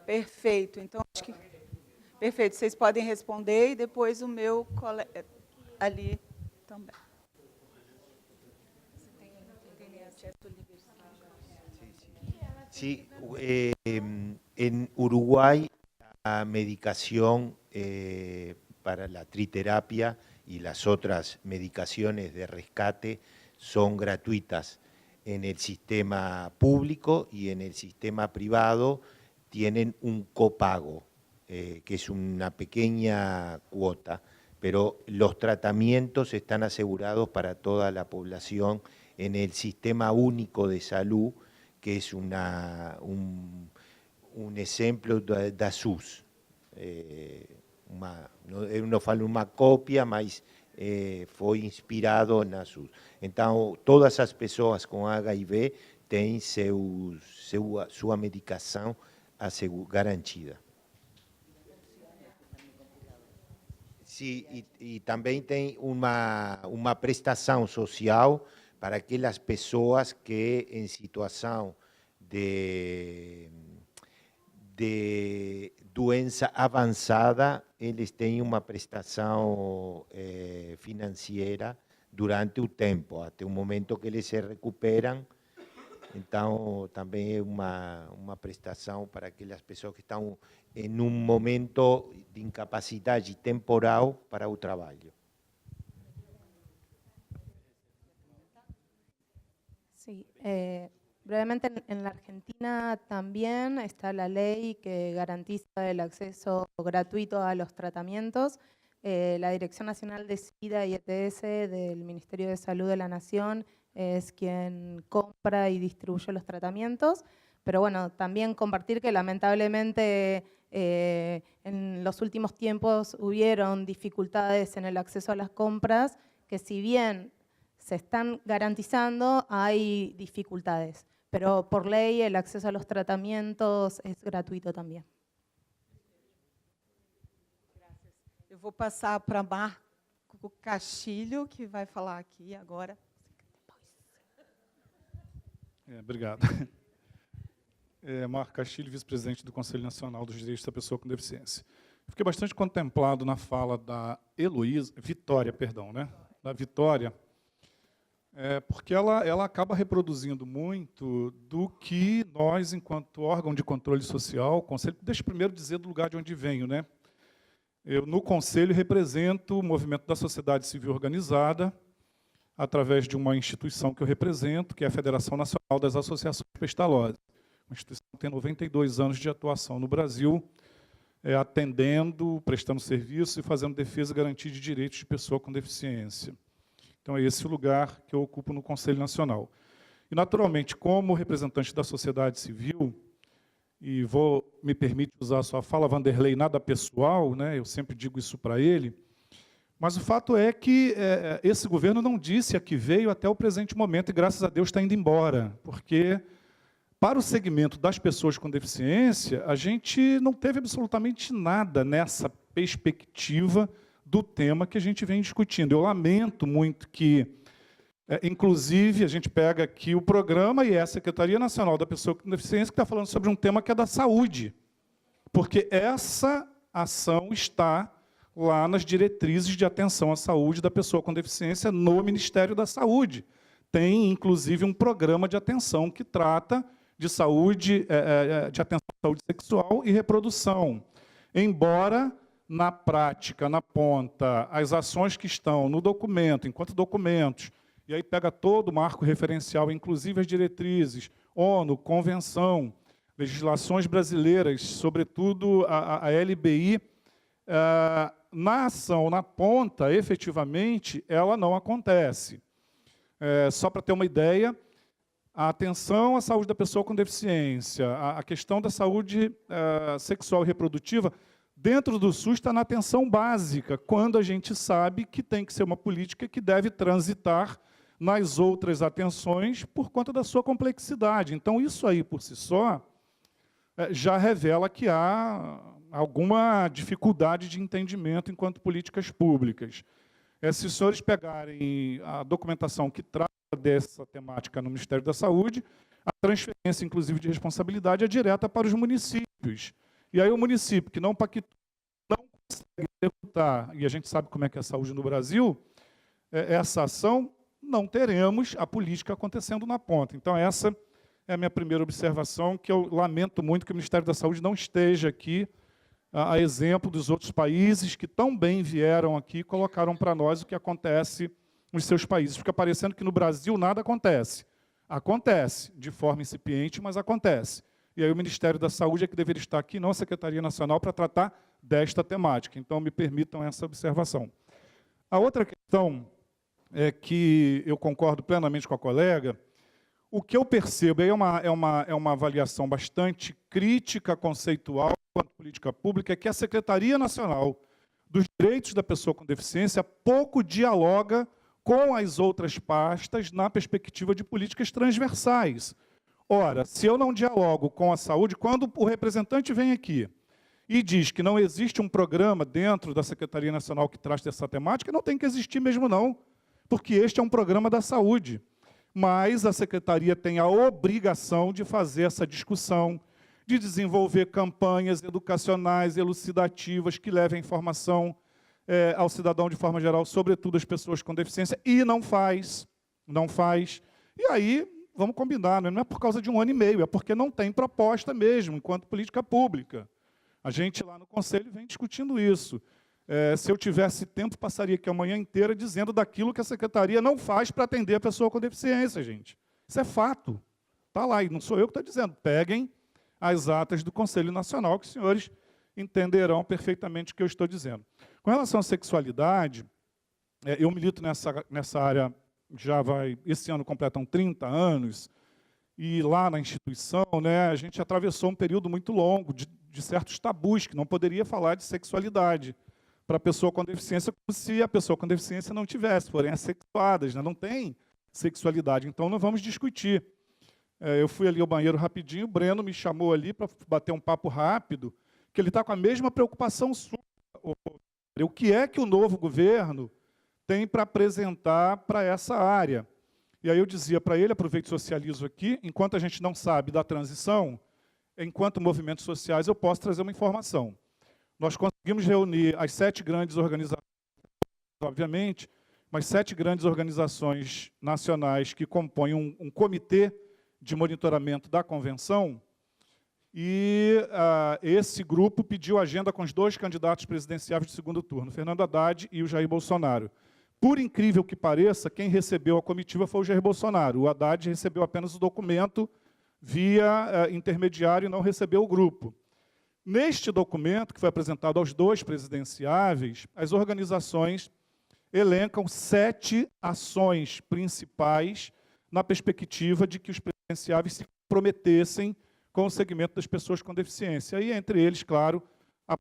Perfeito. Então, acho que... Perfeito. Vocês podem responder e depois o meu colega ali também. Sí, en Uruguay la medicación para la triterapia y las otras medicaciones de rescate son gratuitas. En el sistema público y en el sistema privado tienen un copago, que es una pequeña cuota, pero los tratamientos están asegurados para toda la población en el Sistema Único de Salud, que es un exemplo da SUS. Eu não falo uma cópia, mas foi inspirado na SUS. Então, todas as pessoas com HIV têm sua medicação garantida. Sim, e também tem uma prestação social para aquelas pessoas que em situação de doença avançada, eles têm uma prestação financeira durante o tempo, até o momento que eles se recuperam. Então, também é uma prestação para aquelas pessoas que estão em um momento de incapacidade temporal para o trabalho. Sí, brevemente en la Argentina también está la ley que garantiza el acceso gratuito a los tratamientos. La Dirección Nacional de SIDA y ETS del Ministerio de Salud de la Nación es quien compra y distribuye los tratamientos, pero bueno, también compartir que lamentablemente en los últimos tiempos hubieron dificultades en el acceso a las compras, que si bien se están garantizando, hay dificultades, pero por ley el acceso a los tratamientos es gratuito también. Eu vou passar para Marco Castilho, que vai falar aqui agora. Obrigado. Marco Castilho, vice-presidente do Conselho Nacional dos Direitos da Pessoa com Deficiência. Fiquei bastante contemplado na fala da Vitória, da Vitória, porque ela acaba reproduzindo muito do que nós, enquanto órgão de controle social, Conselho, deixa eu primeiro dizer do lugar de onde venho, né? Eu, no Conselho, represento o movimento da sociedade civil organizada, através de uma instituição que eu represento, que é a Federação Nacional das Associações Pestalozzi. Uma instituição que tem 92 anos de atuação no Brasil, atendendo, prestando serviço e fazendo defesa e garantia de direitos de pessoa com deficiência. Então, é esse o lugar que eu ocupo no Conselho Nacional. E, naturalmente, como representante da sociedade civil, e me permite usar a sua fala, Vanderlei, nada pessoal, né? Eu sempre digo isso para ele, mas o fato é que esse governo não disse a que veio até o presente momento, e graças a Deus está indo embora, porque para o segmento das pessoas com deficiência, a gente não teve absolutamente nada nessa perspectiva do tema que a gente vem discutindo. Eu lamento muito que, inclusive, a gente pega aqui o programa e é a Secretaria Nacional da Pessoa com Deficiência que está falando sobre um tema que é da saúde, porque essa ação está lá nas diretrizes de atenção à saúde da pessoa com deficiência no Ministério da Saúde. Tem, inclusive, um programa de atenção que trata de saúde, de atenção à saúde sexual e reprodução. Embora, na prática, na ponta, as ações que estão no documento, enquanto documentos, e aí pega todo o marco referencial, inclusive as diretrizes, ONU, Convenção, legislações brasileiras, sobretudo a LBI, na ação, na ponta, efetivamente, ela não acontece. Só para ter uma ideia, a atenção à saúde da pessoa com deficiência, a questão da saúde sexual e reprodutiva, dentro do SUS está na atenção básica, quando a gente sabe que tem que ser uma política que deve transitar nas outras atenções por conta da sua complexidade. Então, isso aí, por si só, já revela que há alguma dificuldade de entendimento enquanto políticas públicas. Se os senhores pegarem a documentação que trata dessa temática no Ministério da Saúde, a transferência, inclusive, de responsabilidade é direta para os municípios. E aí o município que não pactua, não consegue executar, e a gente sabe como é que é a saúde no Brasil, essa ação, não teremos a política acontecendo na ponta. Então, essa é a minha primeira observação, que eu lamento muito que o Ministério da Saúde não esteja aqui, a exemplo dos outros países que tão bem vieram aqui e colocaram para nós o que acontece nos seus países. Fica parecendo que no Brasil nada acontece. Acontece, de forma incipiente, mas acontece. E aí o Ministério da Saúde é que deveria estar aqui, não a Secretaria Nacional, para tratar desta temática. Então, me permitam essa observação. A outra questão é que eu concordo plenamente com a colega. O que eu percebo aí é uma avaliação bastante crítica, conceitual, quanto política pública, é que a Secretaria Nacional dos Direitos da Pessoa com Deficiência pouco dialoga com as outras pastas na perspectiva de políticas transversais. Ora, se eu não dialogo com a saúde, quando o representante vem aqui e diz que não existe um programa dentro da Secretaria Nacional que trate dessa temática, não tem que existir mesmo não, porque este é um programa da saúde. Mas a Secretaria tem a obrigação de fazer essa discussão, de desenvolver campanhas educacionais, elucidativas, que levem informação ao cidadão de forma geral, sobretudo as pessoas com deficiência, e não faz. E aí, vamos combinar, não é por causa de 1 ano e meio, é porque não tem proposta mesmo, enquanto política pública. A gente lá no Conselho vem discutindo isso. Se eu tivesse tempo, passaria aqui a manhã inteira dizendo daquilo que a Secretaria não faz para atender a pessoa com deficiência, gente. Isso é fato. Está lá, e não sou eu que estou dizendo. Peguem as atas do Conselho Nacional, que os senhores entenderão perfeitamente o que eu estou dizendo. Com relação à sexualidade, eu milito nessa área, esse ano completam 30 anos, e lá na instituição, a gente atravessou um período muito longo de certos tabus, que não poderia falar de sexualidade para a pessoa com deficiência, como se a pessoa com deficiência não tivesse, forem assexuadas, não tem sexualidade. Então, não vamos discutir. Eu fui ali ao banheiro rapidinho, o Breno me chamou ali para bater um papo rápido, que ele está com a mesma preocupação sua. O que é que o novo governo tem para apresentar para essa área? E aí eu dizia para ele, aproveito e socializo aqui, enquanto a gente não sabe da transição, enquanto movimentos sociais, eu posso trazer uma informação. Nós conseguimos reunir as 7 grandes organizações, obviamente, mas 7 grandes organizações nacionais que compõem um comitê de monitoramento da convenção, e esse grupo pediu agenda com os 2 candidatos presidenciáveis de segundo turno, Fernando Haddad e o Jair Bolsonaro. Por incrível que pareça, quem recebeu a comitiva foi o Jair Bolsonaro. O Haddad recebeu apenas o documento via intermediário e não recebeu o grupo. Neste documento, que foi apresentado aos 2 presidenciáveis, as organizações elencam 7 ações principais na perspectiva de que os presidenciáveis se comprometessem com o segmento das pessoas com deficiência. E, entre eles, claro, a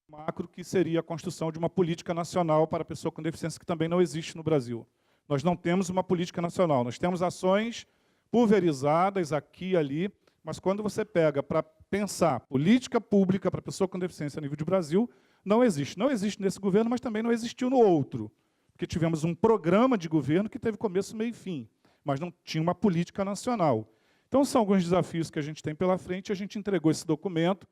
macro, que seria a construção de uma política nacional para a pessoa com deficiência, que também não existe no Brasil. Nós não temos uma política nacional, nós temos ações pulverizadas aqui e ali, mas quando você pega para pensar política pública para a pessoa com deficiência a nível de Brasil, não existe. Não existe nesse governo, mas também não existiu no outro, porque tivemos um programa de governo que teve começo, meio e fim, mas não tinha uma política nacional. Então, são alguns desafios que a gente tem pela frente, a gente entregou esse documento,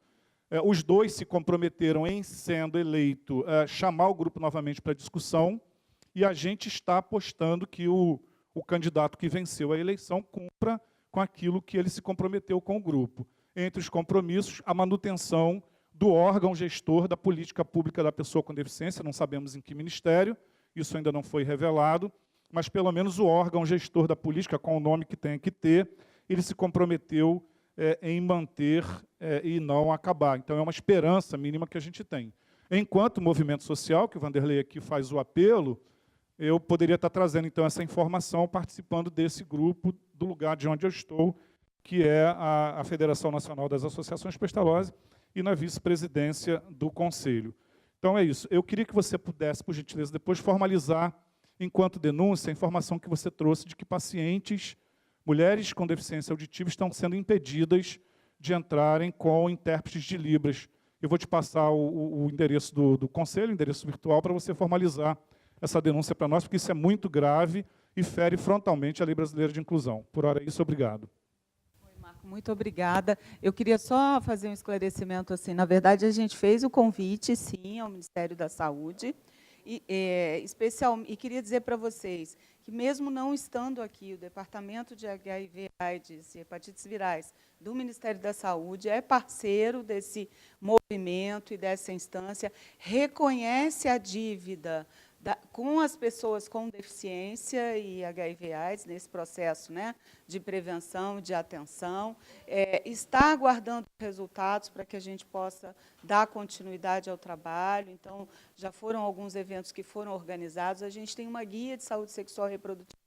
os 2 se comprometeram em, sendo eleito, chamar o grupo novamente para discussão, e a gente está apostando que o candidato que venceu a eleição cumpra com aquilo que ele se comprometeu com o grupo. Entre os compromissos, a manutenção do órgão gestor da política pública da pessoa com deficiência, não sabemos em que ministério, isso ainda não foi revelado, mas pelo menos o órgão gestor da política, com o nome que tem que ter, ele se comprometeu em manter e não acabar. Então, é uma esperança mínima que a gente tem. Enquanto movimento social, que o Vanderlei aqui faz o apelo, eu poderia estar trazendo, então, essa informação, participando desse grupo, do lugar de onde eu estou, que é a Federação Nacional das Associações Pestalozzi, e na vice-presidência do Conselho. Então, é isso. Eu queria que você pudesse, por gentileza, depois formalizar, enquanto denúncia, a informação que você trouxe de que pacientes, mulheres com deficiência auditiva, estão sendo impedidas de entrarem com intérpretes de Libras. Eu vou te passar o endereço do Conselho, o endereço virtual, para você formalizar essa denúncia para nós, porque isso é muito grave e fere frontalmente a Lei Brasileira de Inclusão. Por hora é isso, obrigado. Marco, muito obrigada. Eu queria só fazer um esclarecimento. Assim, na verdade, a gente fez o convite, sim, ao Ministério da Saúde, e queria dizer para vocês que, mesmo não estando aqui, o Departamento de HIV/AIDS e Hepatites Virais do Ministério da Saúde é parceiro desse movimento e dessa instância, reconhece a dívida com as pessoas com deficiência e HIV/AIDS nesse processo, né, de prevenção, de atenção, está aguardando resultados para que a gente possa dar continuidade ao trabalho. Então, já foram alguns eventos que foram organizados. A gente tem uma guia de saúde sexual e reprodutiva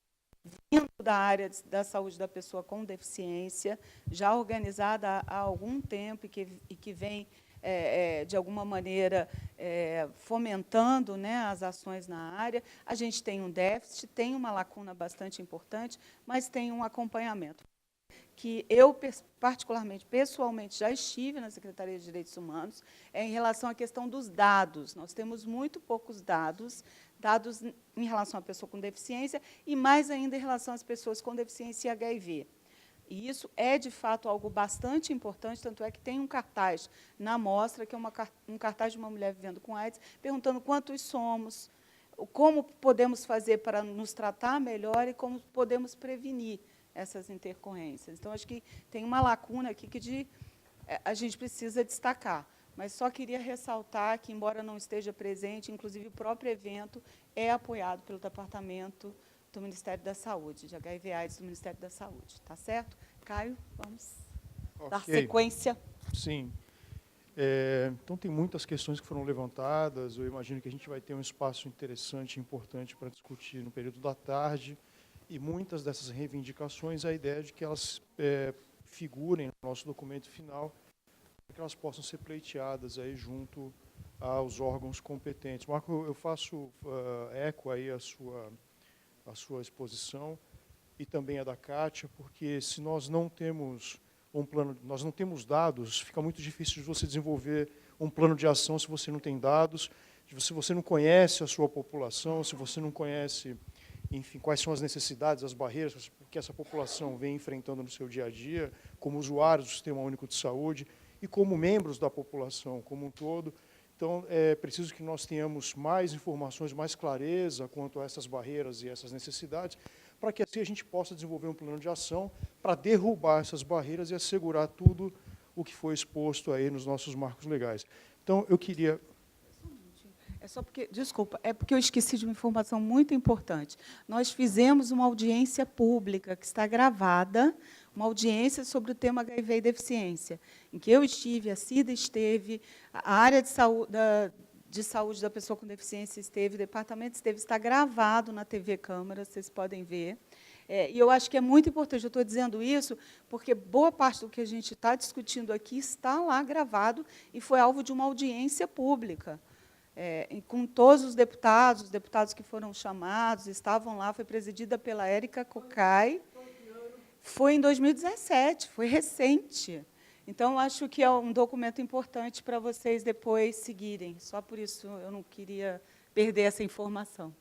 vindo da área da saúde da pessoa com deficiência, já organizada há algum tempo e que vem de alguma maneira, fomentando, né, as ações na área. A gente tem um déficit, tem uma lacuna bastante importante, mas tem um acompanhamento. Que eu, particularmente, pessoalmente, já estive na Secretaria de Direitos Humanos, em relação à questão dos dados. Nós temos muito poucos dados em relação à pessoa com deficiência e, mais ainda, em relação às pessoas com deficiência e HIV. E isso é, de fato, algo bastante importante, tanto é que tem um cartaz na mostra, que é um cartaz de uma mulher vivendo com AIDS, perguntando quantos somos, como podemos fazer para nos tratar melhor e como podemos prevenir essas intercorrências. Então, acho que tem uma lacuna aqui que a gente precisa destacar. Mas só queria ressaltar que, embora não esteja presente, inclusive o próprio evento é apoiado pelo Departamento do Ministério da Saúde, de HIV/AIDS do Ministério da Saúde. Tá certo? Caio, vamos dar sequência. Sim. Então, tem muitas questões que foram levantadas. Eu imagino que a gente vai ter um espaço interessante e importante para discutir no período da tarde. E muitas dessas reivindicações, a ideia de que elas figurem no nosso documento final, para que elas possam ser pleiteadas aí junto aos órgãos competentes. Marco, eu faço eco aí a sua exposição e também a da Kátia, porque se nós não temos nós não temos dados, fica muito difícil de você desenvolver um plano de ação se você não tem dados, se você não conhece a sua população, se você não conhece, enfim, quais são as necessidades, as barreiras que essa população vem enfrentando no seu dia a dia, como usuários do Sistema Único de Saúde e como membros da população como um todo. Então, é preciso que nós tenhamos mais informações, mais clareza quanto a essas barreiras e essas necessidades, para que assim a gente possa desenvolver um plano de ação para derrubar essas barreiras e assegurar tudo o que foi exposto aí nos nossos marcos legais. Então, eu queria... É só porque, desculpa, é porque eu esqueci de uma informação muito importante. Nós fizemos uma audiência pública, que está gravada, uma audiência sobre o tema HIV e deficiência, em que eu estive, a Cida esteve, a área de saúde da pessoa com deficiência esteve, o departamento esteve, está gravado na TV Câmara, vocês podem ver. E eu acho que é muito importante, eu estou dizendo isso, porque boa parte do que a gente está discutindo aqui está lá gravado e foi alvo de uma audiência pública. Com todos os deputados que foram chamados, estavam lá, foi presidida pela Érica Cocai, foi em 2017, foi recente. Então, acho que é um documento importante para vocês depois seguirem. Só por isso eu não queria perder essa informação.